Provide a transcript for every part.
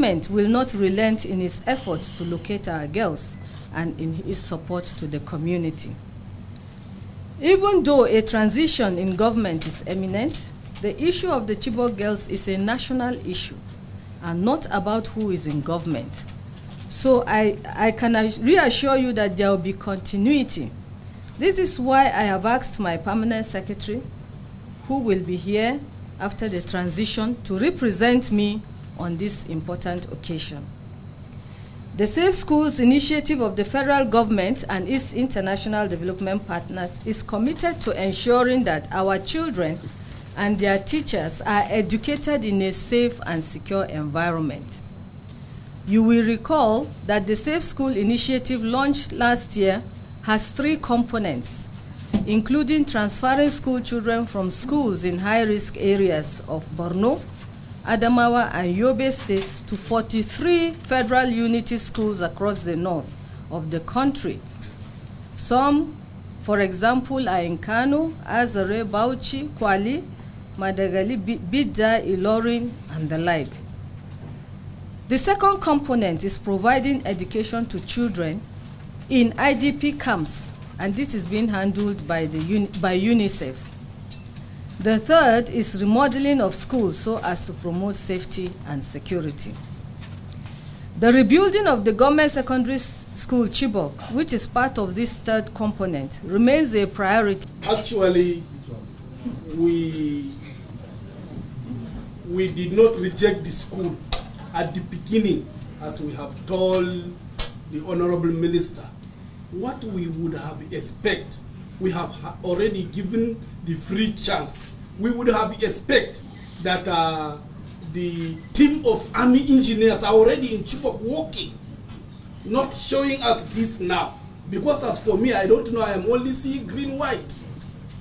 government will not relent in its efforts to locate our girls and in its support to the community. Even though a transition in government is imminent, the issue of the Chibok girls is a national issue and not about who is in government. So I can reassure you that there will be continuity. This is why I have asked my permanent secretary, who will be here after the transition, to represent me on this important occasion. The Safe Schools initiative of the federal government and its international development partners is committed to ensuring that our children and their teachers are educated in a safe and secure environment. You will recall that the Safe School initiative launched last year has 3 components, including transferring school children from schools in high-risk areas of Borno, Adamawa, and Yobe states to 43 federal unity schools across the north of the country. Some, for example, are in Kano, Azare, Bauchi, Kwali, Madagali, Bidda, Ilorin, and the like. The second component is providing education to children in IDP camps, and this is being handled by UNICEF. The third is remodeling of schools so as to promote safety and security. The rebuilding of the government secondary school Chibok, which is part of this third component, remains a priority. Actually, we did not reject the school at the beginning, as we have told the Honorable Minister. What we would have expected, we have already given the free chance. We would have expected that the team of army engineers are already in Chibok working, not showing us this now. Because as for me, I don't know, I am only seeing green, white.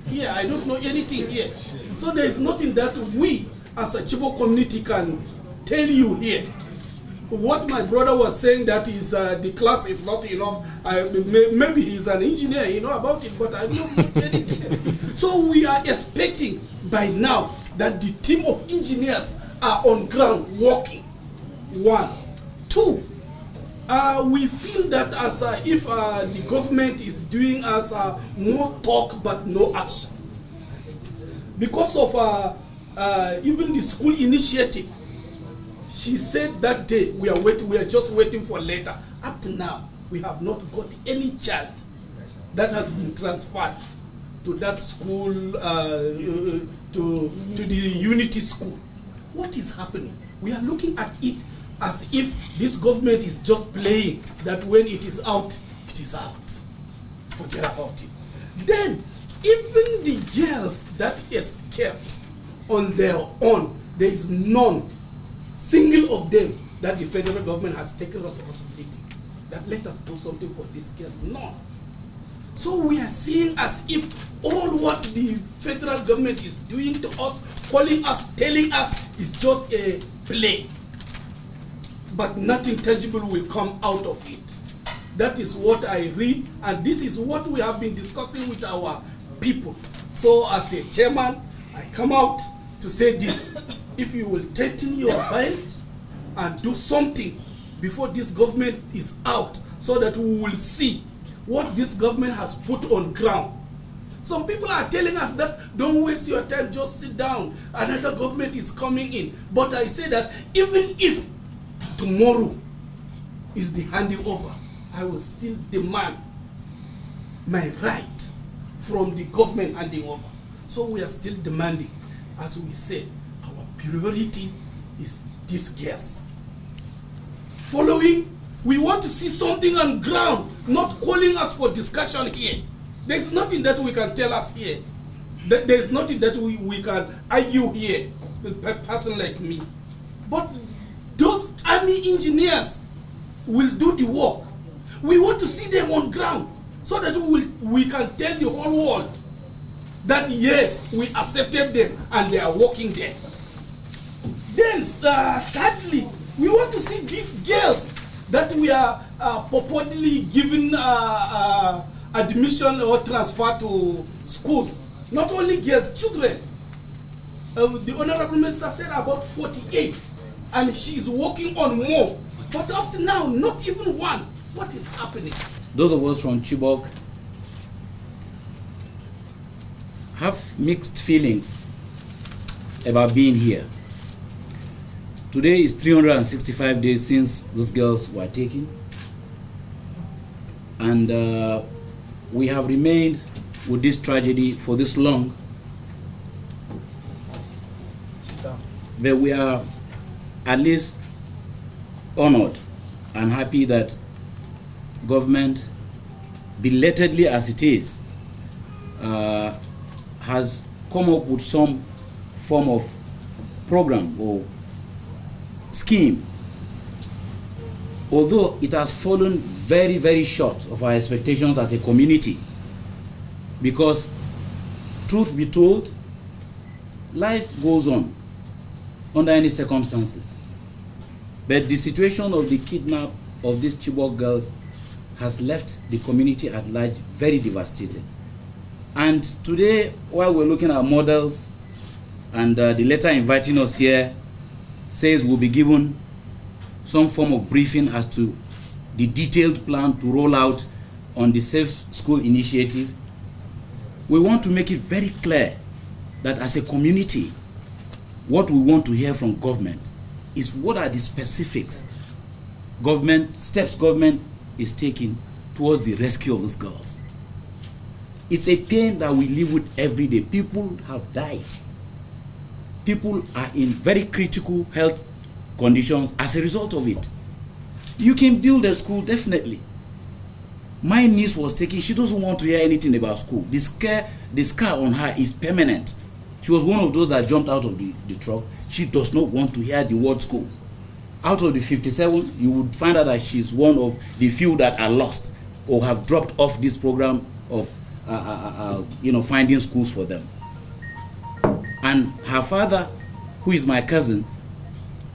Here, I don't know anything here. So there is nothing that we, as a Chibok community, can tell you here. What my brother was saying, that is the class is not enough. Maybe he's an engineer, you know about it, but I don't know anything. So we are expecting by now that the team of engineers are on ground working. 1. 2, we feel that as if the government is doing us more talk but no action. Because of even the school initiative, she said that day, we are just waiting for letter. Up to now, we have not got any child that has been transferred to that school, to the Unity School. What is happening? We are looking at it as if this government is just playing, that when it is out, it is out. Forget about it. Then, even the girls that escaped on their own, there is none, single of them, that the federal government has taken responsibility. That let us do something for this girl. No. So we are seeing as if all what the federal government is doing to us, calling us, telling us, is just a play. But nothing tangible will come out of it. That is what I read, and this is what we have been discussing with our people. So as a chairman, I come out to say this. If you will tighten your belt and do something before this government is out, so that we will see what this government has put on ground. Some people are telling us that don't waste your time, just sit down, another government is coming in. But I say that even if tomorrow is the handing over, I will still demand my right from the government handing over. So we are still demanding, as we said, our priority is these girls. Following, we want to see something on ground, not calling us for discussion here. There's nothing that we can tell us here. There's nothing that we can argue here, a person like me. But those army engineers will do the work. We want to see them on ground so that we can tell the whole world that yes, we accepted them and they are working there. Then thirdly, we want to see these girls that we are purportedly given admission or transfer to schools. Not only girls, children. The Honorable Minister said about 48 and she is working on more. But up to now, not even one. What is happening? Those of us from Chibok have mixed feelings about being here. Today is 365 days since those girls were taken, and we have remained with this tragedy for this long. But we are at least honored and happy that government, belatedly as it is, has come up with some form of program or scheme, although it has fallen very, very short of our expectations as a community. Because, truth be told, life goes on under any circumstances. But the situation of the kidnap of these Chibok girls has left the community at large very devastated. And today, while we're looking at models, and the letter inviting us here says we'll be given some form of briefing as to the detailed plan to roll out on the Safe School initiative, we want to make it very clear that as a community, what we want to hear from government is what are the specifics steps government is taking towards the rescue of these girls. It's a pain that we live with every day. People have died. People are in very critical health conditions as a result of it. You can build a school, definitely. My niece was taken. She doesn't want to hear anything about school. The scar on her is permanent. She was one of those that jumped out of the truck. She does not want to hear the word school. Out of the 57, you would find out that she's one of the few that are lost or have dropped off this program of finding schools for them. And her father, who is my cousin,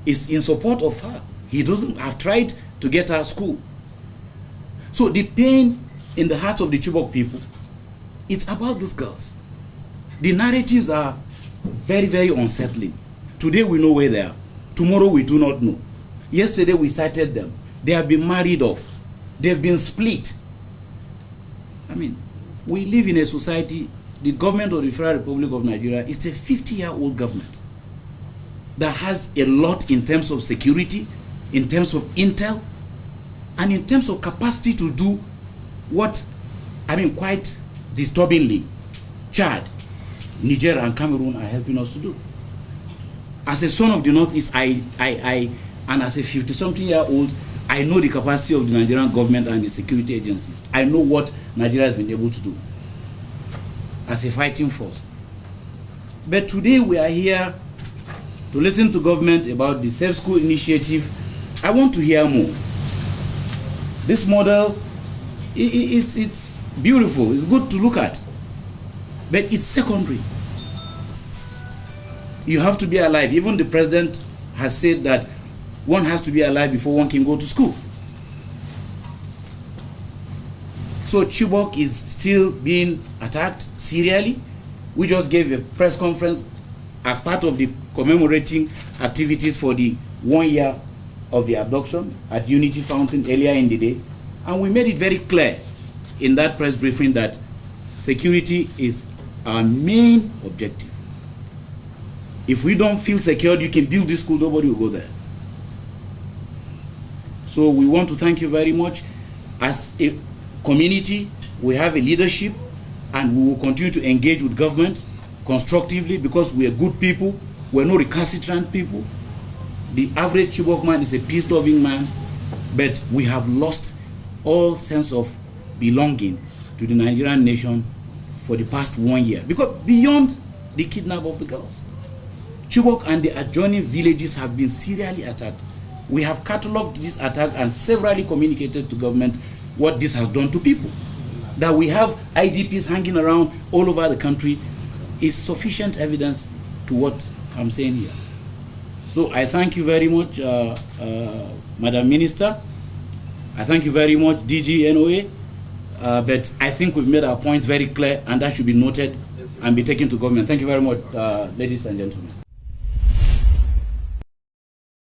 is in support of her. He doesn't have tried to get her school. So the pain in the hearts of the Chibok people, it's about these girls. The narratives are very, very unsettling. Today we know where they are. Tomorrow we do not know. Yesterday we cited them. They have been married off. They have been split. I mean, we live in a society, the government of the Federal Republic of Nigeria is a 50-year-old government that has a lot in terms of security, in terms of intel, and in terms of capacity to do what, quite disturbingly, Chad, Niger, and Cameroon are helping us to do. As a son of the Northeast, and as a 50-something-year-old, I know the capacity of the Nigerian government and the security agencies. I know what Nigeria has been able to do as a fighting force. But today we are here to listen to government about the Safe School initiative. I want to hear more. This model, it's beautiful, it's good to look at, but it's secondary. You have to be alive. Even the president has said that one has to be alive before one can go to school. So Chibok is still being attacked serially. We just gave a press conference as part of the commemorating activities for the 1 year of the abduction at Unity Fountain earlier in the day. And we made it very clear in that press briefing that security is our main objective. If we don't feel secured, you can build this school, nobody will go there. So we want to thank you very much. As a community, we have a leadership, and we will continue to engage with government constructively because we are good people. We're not recalcitrant people. The average Chibok man is a peace-loving man, but we have lost all sense of belonging to the Nigerian nation for the past 1 year. Because beyond the kidnap of the girls, Chibok and the adjoining villages have been serially attacked. We have catalogued this attack and severally communicated to government what this has done to people. That we have IDPs hanging around all over the country is sufficient evidence to what I'm saying here. So I thank you very much, Madam Minister. I thank you very much, DG NOA. But I think we've made our points very clear, and that should be noted and be taken to government. Thank you very much, ladies and gentlemen.